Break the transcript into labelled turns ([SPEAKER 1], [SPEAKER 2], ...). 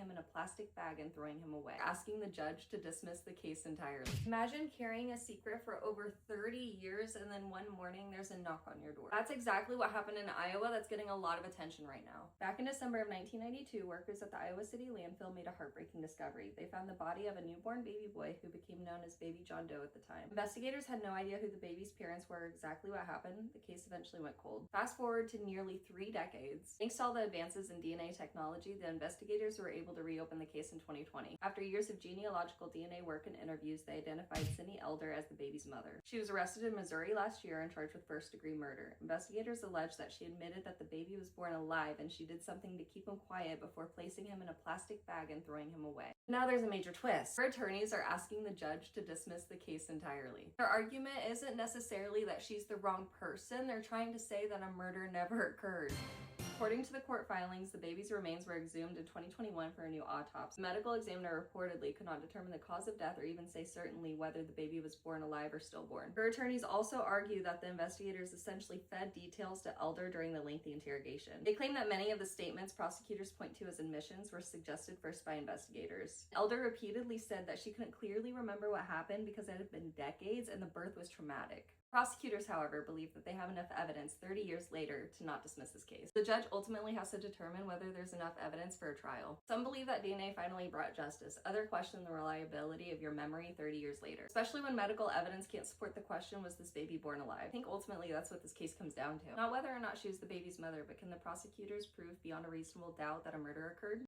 [SPEAKER 1] him in a plastic bag and throwing him away, asking the judge to dismiss the case entirely. Imagine carrying a secret for over 30 years and then one morning there's a knock on your door. That's exactly what happened in Iowa that's getting a lot of attention right now. Back in December of 1992, workers at the Iowa City landfill made a heartbreaking discovery. They found the body of a newborn baby boy who became known as Baby John Doe at the time. Investigators had no idea who the baby's parents were or exactly what happened. The case eventually went cold. Fast forward to nearly 3 decades. Thanks to all the advances in DNA technology, the investigators were able to reopen the case in 2020. After years of genealogical DNA work and interviews, they identified Cindy Elder as the baby's mother. She was arrested in Missouri last year and charged with first-degree murder. Investigators allege that she admitted that the baby was born alive and she did something to keep him quiet before placing him in a plastic bag and throwing him away. Now there's a major twist. Her attorneys are asking the judge to dismiss the case entirely. Their argument isn't necessarily that she's the wrong person, they're trying to say that a murder never occurred. According to the court filings, the baby's remains were exhumed in 2021 for a new autopsy. The medical examiner reportedly could not determine the cause of death or even say certainly whether the baby was born alive or stillborn. Her attorneys also argue that the investigators essentially fed details to Elder during the lengthy interrogation. They claim that many of the statements prosecutors point to as admissions were suggested first by investigators. Elder repeatedly said that she couldn't clearly remember what happened because it had been decades and the birth was traumatic. Prosecutors, however, believe that they have enough evidence 30 years later to not dismiss this case. The judge ultimately has to determine whether there's enough evidence for a trial. Some believe that DNA finally brought justice. Others question the reliability of your memory 30 years later, especially when medical evidence can't support the question, was this baby born alive? I think ultimately that's what this case comes down to. Not whether or not she was the baby's mother, but can the prosecutors prove beyond a reasonable doubt that a murder occurred?